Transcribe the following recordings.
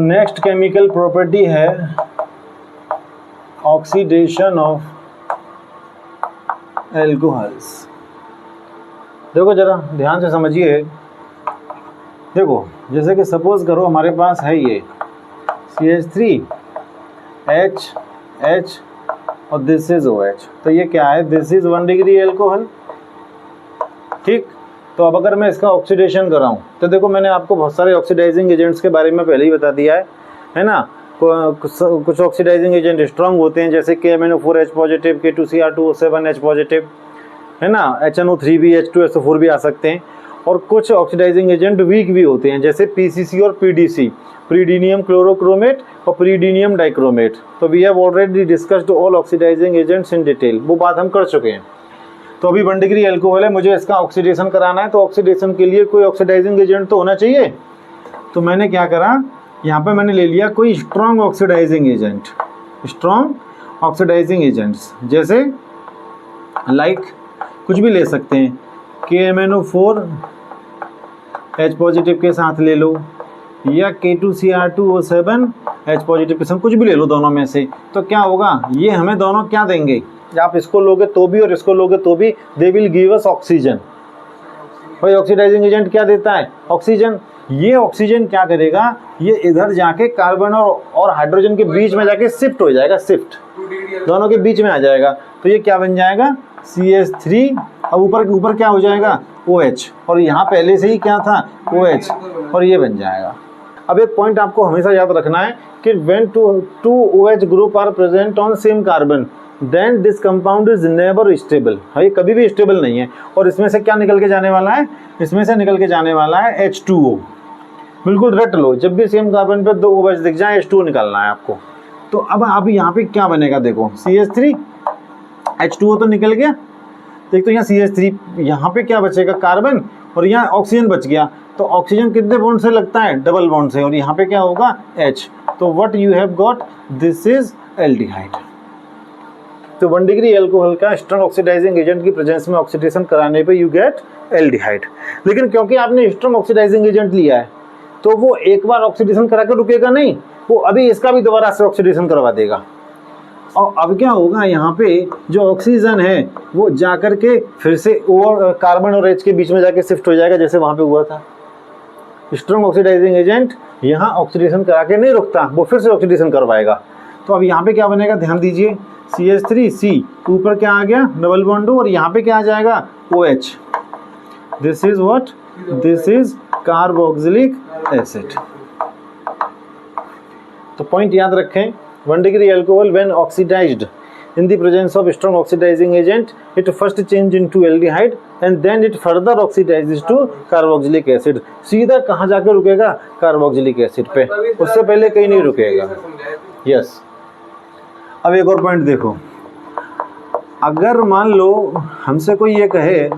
Next chemical property है oxidation of alcohols. देखो जरा ध्यान से समझिए। देखो जैसे कि सपोज करो हमारे पास है ये CH3 H और दिस इज OH, तो ये क्या है, दिस इज 1 डिग्री एल्कोहल। ठीक, तो अब अगर मैं इसका ऑक्सीडेशन कराऊं तो देखो मैंने आपको बहुत सारे ऑक्सीडाइजिंग एजेंट्स के बारे में पहले ही बता दिया है ना। कुछ ऑक्सीडाइजिंग एजेंट स्ट्रांग होते हैं जैसे KMnO4H पॉजिटिव, K2Cr2O7H पॉजिटिव, है ना, HNO3BH2SO4 भी आ सकते हैं। और कुछ ऑक्सीडाइजिंग एजेंट वीक भी होते हैं जैसे PCC और PDC, प्रीडीनियम क्लोरोक्रोमेट और प्रीडीनियम डाइक्रोमेट। तो we have already discussed all oxidising agents in detail, वो बात हम कर चुके हैं। तो अभी 1 डिग्री एल्कोहल है, मुझे इसका ऑक्सीडेशन कराना है, तो ऑक्सीडेशन के लिए कोई ऑक्सीडाइजिंग एजेंट तो होना चाहिए। तो मैंने क्या करा, यहाँ पे मैंने ले लिया कोई strong oxidising agent, strong oxidising agents जैसे लाइक कुछ भी ले सकते हैं, KMnO4H पॉजिटिव के साथ ले लो या K2Cr2O7H पॉजिटिव के साथ, कुछ भी ले लो दोनों में से। तो क्या होगा, ये हमें दोनों क्या देंगे, आप इसको लोगे तो भी और इसको लोगे तो भी, they will give us oxygen. भाई ऑक्सीडाइजिंग एजेंट क्या देता है, ऑक्सीजन। ये ऑक्सीजन क्या करेगा, ये इधर जाके कार्बन और हाइड्रोजन के बीच में जाके शिफ्ट हो जाएगा, शिफ्ट दोनों के बीच में आ जाएगा। तो ये क्या बन जाएगा, CH3, अब ऊपर क्या हो जाएगा, OH, और यहाँ पहले से ही क्या था, OH, और ये बन जाएगा। अब एक पॉइंट आपको हमेशा याद रखना है कि when two OH group are present on same carbon then this compound is never stable. हाँ, ये कभी भी स्टेबल नहीं है। और इसमें से क्या निकल के जाने वाला है, इसमें से निकल के जाने वाला है H2O। बिल्कुल रट लो, जब भी सेम कार्बन पे 2 OH दिख जाए H2O निकालना है आपको। तो अब यहाँ पे क्या बनेगा, देखो CH3 H2O तो निकल गया, देख तो यहाँ CH3, यहाँ पे क्या बचेगा, कार्बन, और यहाँ ऑक्सीजन बच गया। तो ऑक्सीजन कितने बॉन्ड से लगता है, डबल बॉन्ड से, और यहाँ पे क्या होगा, H। तो what you have got, this is aldehyde. तो 1 डिग्री एल्कोहल का स्ट्रॉन्ग ऑक्सीडाइजिंग एजेंट की प्रेजेंस में ऑक्सीडेशन कराने पे यू गेट एल्डिहाइड। लेकिन क्योंकि आपने स्ट्रॉन्ग ऑक्सीडाइजिंग एजेंट लिया है तो वो एक बार ऑक्सीडेशन करा के रुकेगा नहीं, वो अभी इसका भी दोबारा से ऑक्सीडेशन करवा देगा। और अब क्या होगा, यहाँ पे जो ऑक्सीजन है वो जाकर के फिर से और कार्बन और H के बीच में जाके शिफ्ट हो जाएगा जैसे वहाँ पे हुआ था। स्ट्रॉन्ग ऑक्सीडाइजिंग एजेंट यहाँ ऑक्सीडेशन करा के नहीं रुकता, वो फिर से ऑक्सीडेशन करवाएगा। तो अब यहाँ पे क्या बनेगा, ध्यान दीजिए, CH3C, ऊपर क्या आ गया, डबल बॉन्ड, और यहाँ पे क्या आ जाएगा, OH। This is what, this is carboxylic acid. तो पॉइंट याद रखें, 1 degree alcohol when oxidised in the presence of strong oxidizing agent, it first change into aldehyde and then it further oxidizes to carboxylic acid। सीधा कहाँ जाकर रुकेगा, carboxylic acid पे, उससे पहले कहीं नहीं रुकेगा। यस। अब एक और पॉइंट देखो, अगर मान लो हमसे कोई ये कहे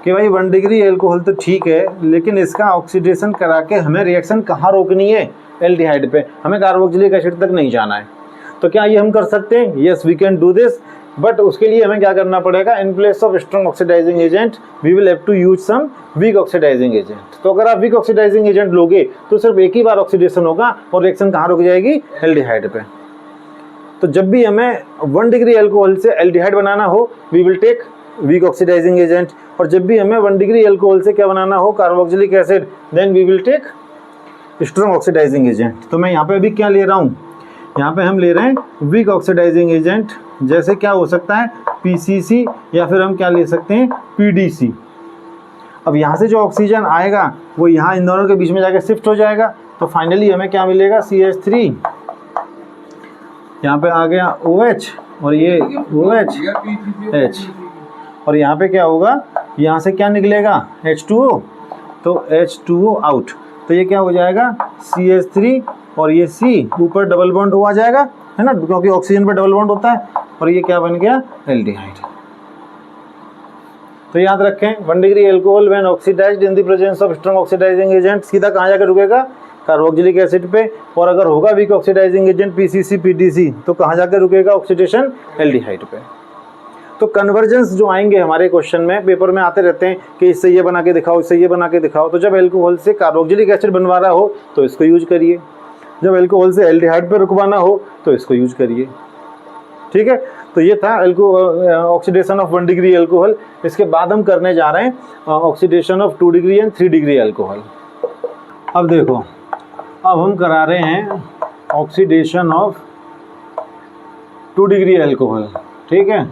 कि भाई 1 डिग्री एल्कोहल तो ठीक है, लेकिन इसका ऑक्सीडेशन करा के हमें रिएक्शन कहाँ रोकनी है, एल्डिहाइड पे, हमें कार्बोक्सिलिक एसिड तक नहीं जाना है, तो क्या ये हम कर सकते हैं, yes we can do this. But उसके लिए हमें क्या करना पड़ेगा, in place of strong oxidising agent we will have to use some weak oxidising agent. तो अगर आप वीक ऑक्सीडाइजिंग एजेंट लोगे तो सिर्फ एक ही बार ऑक्सीडेशन होगा और रिएक्शन कहाँ रुक जाएगी, एल्डिहाइड पे। तो जब भी हमें 1 डिग्री एल्कोहल से एल्डिहाइड बनाना हो we will take weak oxidising agent, और जब भी हमें 1 डिग्री एल्कोहल से क्या बनाना हो, carboxylic acid, then we will take strong oxidising agent. तो मैं यहाँ पे अभी क्या ले रहा हूँ, यहाँ पे हम ले रहे हैं वीक ऑक्सीडाइजिंग एजेंट, जैसे क्या हो सकता है, PCC, या फिर हम क्या ले सकते हैं, PDC। अब यहाँ से जो ऑक्सीजन आएगा वो यहाँ इन दोनों के बीच में जाके शिफ्ट हो जाएगा, तो फाइनली हमें क्या मिलेगा, CH3, यहाँ पे आ गया OH, और ये OH, और यहाँ पे क्या होगा, यहाँ से क्या निकलेगा, H2O, तो H2O आउट, तो ये क्या हो जाएगा, CH3 और ये C, ऊपर डबल बॉन्ड O आ जाएगा, है ना, क्योंकि ऑक्सीजन पर डबल बॉन्ड होता है, और ये क्या बन गया, एल्डिहाइड। तो याद रखें, 1 degree alcohol when oxidised in the presence of strong oxidising agent, सीधा कहाँ जाकर रुकेगा, कार्बोक्सिलिक एसिड पे, और अगर होगा weak oxidising agent PCC PDC तो कहाँ जाकर रुकेगा, ऑक्सीडेशन एल्डिहाइड पे। तो कन्वर्जेंस जो आएंगे हमारे क्वेश्चन में, पेपर में आते रहते हैं कि इससे ये बना के दिखाओ, इससे ये बना के दिखाओ, तो जब एल्कोहल से कार्बोक्सिलिक एसिड बनवा रहा हो तो इसको यूज करिए, जब अल्कोहल से एल्डिहाइड पे रुकवाना हो तो इसको यूज करिए। ठीक है, तो ये था ऑक्सीडेशन ऑफ 1 डिग्री अल्कोहल। इसके बाद हम करने जा रहे हैं oxidation of 2 degree and 3 degree alcohol. अब देखो, अब हम करा रहे हैं ऑक्सीडेशन ऑफ 2 डिग्री अल्कोहल। ठीक है,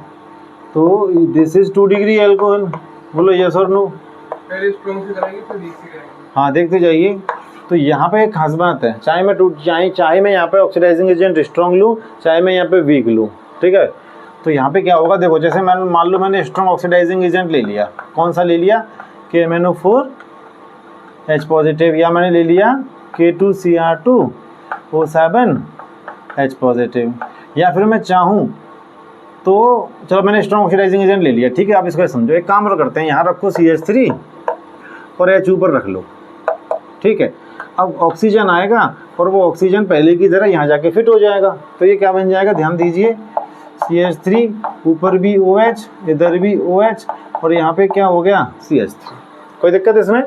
तो दिस इज 2 डिग्री अल्कोहल। बोलो यस और नो। पहले स्ट्रॉन्ग से करेंगे फिर वीक से करेंगे। हाँ, देखते जाइए। तो यहाँ पे एक खास बात है, चाहे मैं यहाँ पे ऑक्सीडाइजिंग एजेंट स्ट्रॉन्ग लूँ, चाहे मैं यहाँ पे वीक लूँ। ठीक है, तो यहाँ पे क्या होगा, देखो जैसे मैं मान लो मैंने स्ट्रॉन्ग ऑक्सीडाइजिंग एजेंट ले लिया, कौन सा ले लिया, KMnO4 H पॉजिटिव, या मैंने ले लिया K2Cr2O7 H पॉजिटिव, या फिर मैं चाहूँ तो चलो मैंने स्ट्रॉन्ग ऑक्सीडाइजिंग एजेंट ले लिया। ठीक है, आप इसको समझो, एक काम करते हैं, यहाँ रखो CH3 और H ऊपर रख लो। ठीक है, अब ऑक्सीजन आएगा और वो ऑक्सीजन पहले की तरह यहाँ जाके फिट हो जाएगा। तो ये क्या बन जाएगा, ध्यान दीजिए, CH3 ऊपर भी OH, इधर भी OH, और यहाँ पे क्या हो गया CH3। कोई दिक्कत इसमें?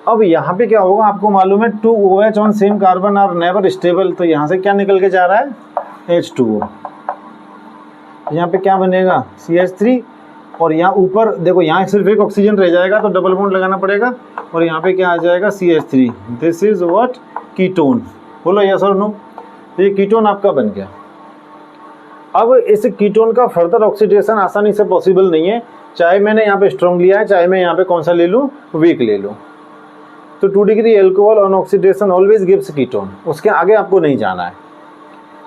अब यहाँ पे क्या होगा, आपको मालूम है 2 OH on same carbon are never stable. तो यहाँ से क्या निकल के जा रहा है, H2O। यहाँ पे क्या बनेगा, CH3, और यहाँ ऊपर देखो, यहाँ सिर्फ एक ऑक्सीजन रह जाएगा तो डबल बॉन्ड लगाना पड़ेगा, और यहाँ पे क्या आ जाएगा CH3। This is what, ketone. बोलो यस और नो। ये कीटोन आपका बन गया। अब इस कीटोन का फर्दर ऑक्सीडेशन आसानी से पॉसिबल नहीं है, चाहे मैंने यहाँ पे स्ट्रॉन्ग लिया है, चाहे मैं यहाँ पे कौन सा ले लूँ, वीक ले लूँ। तो 2 degree alcohol on oxidation always gives ketone, उसके आगे आपको नहीं जाना है।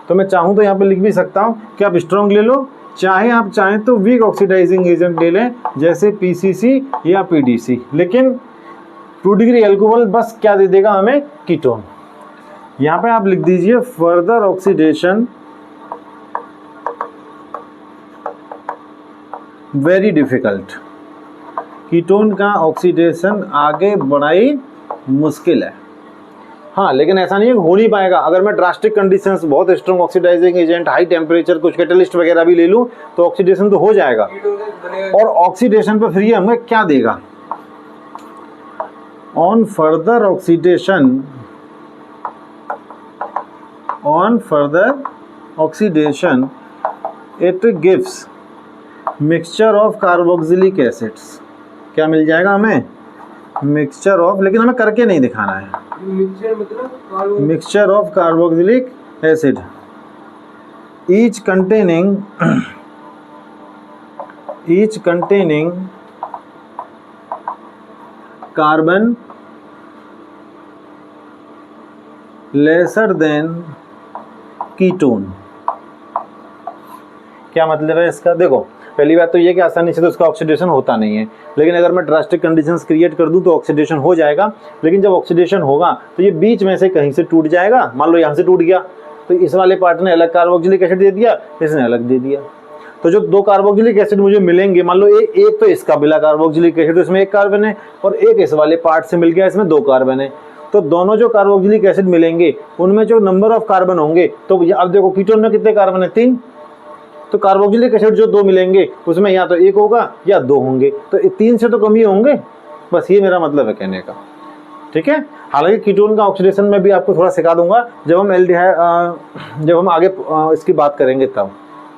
तो मैं चाहूँ तो यहाँ पे लिख भी सकता हूँ कि आप स्ट्रॉन्ग ले लो, चाहे आप चाहें तो वीक ऑक्सीडाइजिंग एजेंट ले लें, जैसे PCC या PDC, लेकिन 2 डिग्री अल्कोहल बस क्या दे देगा हमें, कीटोन। यहाँ पे आप लिख दीजिए further oxidation very difficult. Ketone का ऑक्सीडेशन आगे बढ़ाई मुश्किल है। हाँ, लेकिन ऐसा नहीं है हो नहीं पाएगा। अगर मैं ड्रास्टिक कंडीशंस, बहुत strong oxidising agent, high temperature, कुछ कैटलिस्ट वगैरह भी ले लूँ तो ऑक्सीडेशन तो हो जाएगा। और ऑक्सीडेशन पे फिर ये हमें क्या देगा, on further oxidation it gives mixture of carboxylic acids. क्या मिल जाएगा हमें, मिक्सचर ऑफ, लेकिन हमें करके नहीं दिखाना है, mixture of carboxylic acid each containing carbon lesser than ketone. क्या मतलब है इसका, देखो पहली बात तो ये कि आसानी से तो उसका ऑक्सीडेशन होता नहीं है, लेकिन अगर मैं ड्रास्टिक कंडीशंस क्रिएट कर दूं तो ऑक्सीडेशन हो जाएगा। लेकिन जब ऑक्सीडेशन होगा तो ये बीच में से कहीं से टूट जाएगा। मान लो यहाँ से टूट गया तो इस वाले पार्ट ने अलग कार्बोक्सिलिक एसिड दे दिया, इसने अलग दे दिया, तो जो 2 कार्बोक्सिलिक एसिड मुझे मिलेंगे, मान लो एक तो इसका मिला कार्बोक्सिलिक एसिड, तो इसमें 1 कार्बन है, और एक इस वाले पार्ट से मिल गया, इसमें 2 कार्बन है। तो दोनों जो कार्बोक्सिलिक एसिड मिलेंगे उनमें जो नंबर ऑफ कार्बन होंगे, तो अब देखो कीटोन में कितने कार्बन है, 3। तो कार्बोक्सिलिक एसिड जो 2 मिलेंगे उसमें या तो 1 होगा या 2 होंगे, तो 3 से तो कम ही होंगे। बस ये मेरा मतलब है कहने का। ठीक है, हालांकि कीटोन का ऑक्सीडेशन में भी आपको थोड़ा सिखा दूंगा जब हम आगे इसकी बात करेंगे तब।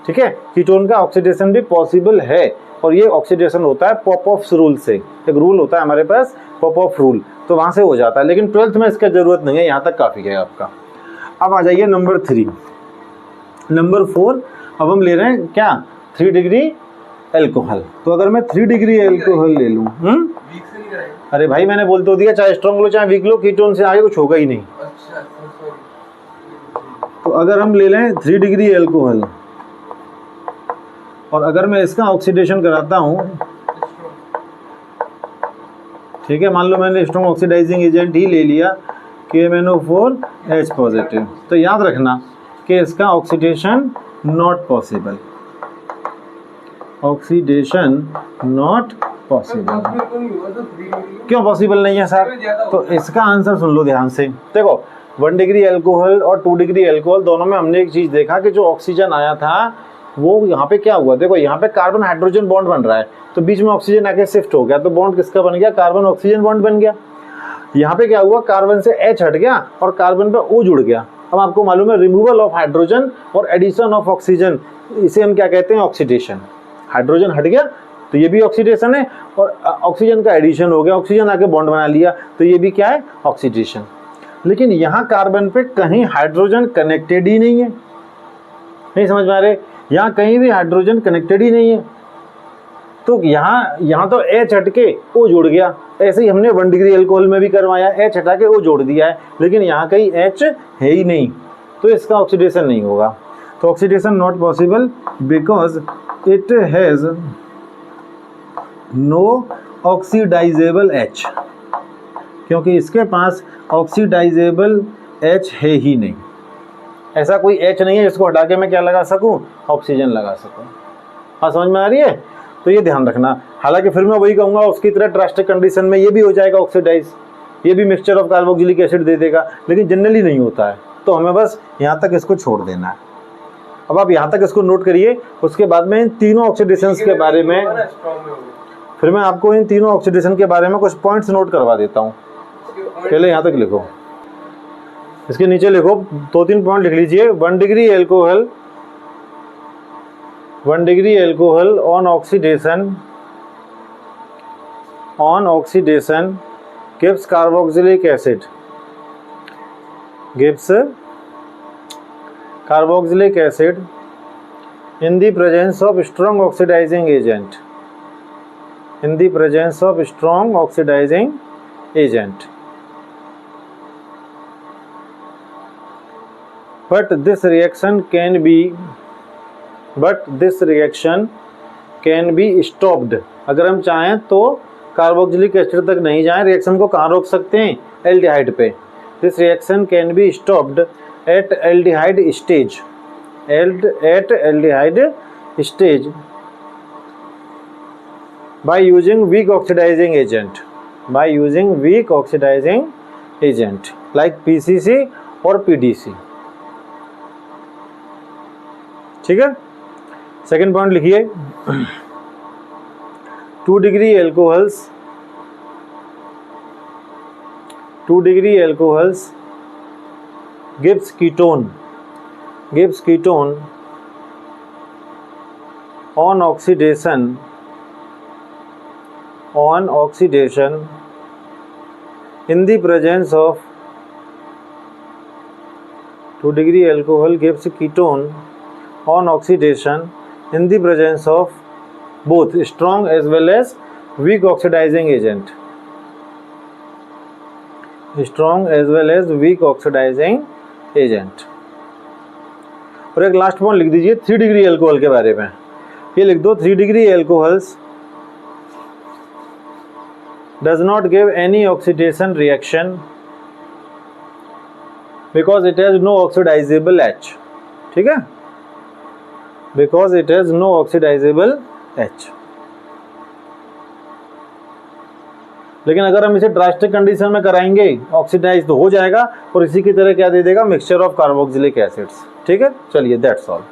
ठीक है, कीटोन का ऑक्सीडेशन भी पॉसिबल है, और ये ऑक्सीडेशन होता है पॉपऑफ रूल से। एक रूल होता है हमारे पास, पॉपऑफ रूल, तो वहाँ से हो जाता है, लेकिन 12th में इसका ज़रूरत नहीं है, यहाँ तक काफ़ी है आपका। अब आ जाइए नंबर 3। नंबर 4 अब हम ले रहे हैं क्या, 3 डिग्री अल्कोहल। तो अगर मैं 3 डिग्री अल्कोहल ले लूँ, अरे भाई मैंने बोल तो दिया, चाहे स्ट्रॉन्ग लो चाहे वीक लो, कीटोन से आगे कुछ होगा ही नहीं। तो अगर हम ले लें 3 डिग्री अल्कोहल, और अगर मैं इसका ऑक्सीडेशन कराता हूँ, ठीक है, मान लो मैंने स्ट्रॉन्ग ऑक्सीडाइजिंग एजेंट ही ले लिया, KMnO4 H पॉजिटिव, तो याद रखना कि इसका oxidation not possible, oxidation not possible. क्यों पॉसिबल नहीं है सर? तो इसका आंसर सुन लो ध्यान से। देखो 1 डिग्री अल्कोहल और 2 डिग्री अल्कोहल दोनों में हमने एक चीज़ देखा कि जो ऑक्सीजन आया था वो यहाँ पे क्या हुआ, देखो यहाँ पे कार्बन हाइड्रोजन बॉन्ड बन रहा है, तो बीच में ऑक्सीजन आके शिफ्ट हो गया, तो बॉन्ड किसका बन गया, कार्बन ऑक्सीजन बॉन्ड बन गया। यहाँ पे क्या हुआ, कार्बन से H हट गया और कार्बन पे O जुड़ गया। अब आपको मालूम है रिमूवल ऑफ हाइड्रोजन और एडिशन ऑफ ऑक्सीजन, इसे हम क्या कहते हैं, ऑक्सीडेशन। हाइड्रोजन हट गया तो ये भी ऑक्सीडेशन है, और ऑक्सीजन का एडिशन हो गया, ऑक्सीजन आके बॉन्ड बना लिया, तो ये भी क्या है, ऑक्सीडेशन। लेकिन यहाँ कार्बन पे कहीं हाइड्रोजन कनेक्टेड ही नहीं है, नहीं समझ में आ रहे, यहाँ कहीं भी हाइड्रोजन कनेक्टेड ही नहीं है। तो यहाँ तो H हट के O जुड़ गया, ऐसे ही हमने 1 डिग्री एल्कोहल में भी करवाया, H हटा के O जोड़ दिया है, लेकिन यहाँ कहीं H है ही नहीं, तो इसका ऑक्सीडेशन नहीं होगा। तो oxidation not possible because it has no oxidizable H, क्योंकि इसके पास ऑक्सीडाइजेबल H है ही नहीं। ऐसा कोई H नहीं है जिसको हटा के मैं क्या लगा सकूं, ऑक्सीजन लगा सकूं। हाँ समझ में आ रही है, तो ये ध्यान रखना। हालांकि फिर मैं वही कहूँगा उसकी तरह ड्रास्टिक कंडीशन में ये भी हो जाएगा ऑक्सीडाइज, ये भी मिक्सचर ऑफ कार्बोक्सिलिक एसिड दे देगा, लेकिन जनरली नहीं होता है, तो हमें बस यहाँ तक इसको छोड़ देना है। अब आप यहाँ तक इसको नोट करिए, उसके बाद में इन तीनों ऑक्सीडेशंस के बारे में फिर मैं आपको इन तीनों ऑक्सीडेशन के बारे में कुछ पॉइंट्स नोट करवा देता हूँ। पहले यहाँ तक लिखो, इसके नीचे लिखो 2-3 पॉइंट लिख लीजिए। 1 degree alcohol, 1 degree alcohol on oxidation gives carboxylic acid, gives carboxylic acid in the presence of strong oxidizing agent, in the presence of strong oxidizing agent. But this reaction can be stopped. अगर हम चाहें तो carboxylic acid तक नहीं जाएं, reaction को कहाँ रोक सकते हैं, एल्डिहाइड पे। This reaction can be stopped at aldehyde stage, at aldehyde stage by using weak oxidising agent, by using weak oxidising agent like PCC और PDC। ठीक है, सेकेंड पॉइंट लिखिए। 2 degree alcohols gives ketone on oxidation in the presence of 2 degree alcohol gives ketone on oxidation in the presence of both strong as well as weak oxidizing agent, strong as well as weak oxidizing agent। और एक last point लिख दीजिए 3 degree alcohol के बारे में, ये लिख दो 3 degree alcohols does not give any oxidation reaction because it has no oxidizable H। ठीक है, because it has no oxidizable H। लेकिन अगर हम इसे ड्रास्टिक कंडीशन में कराएंगे ऑक्सीडाइज तो हो जाएगा, और इसी की तरह क्या दे देगा, मिक्सचर ऑफ कार्बोक्सिलिक एसिड्स। ठीक है, चलिए दैट्स ऑल।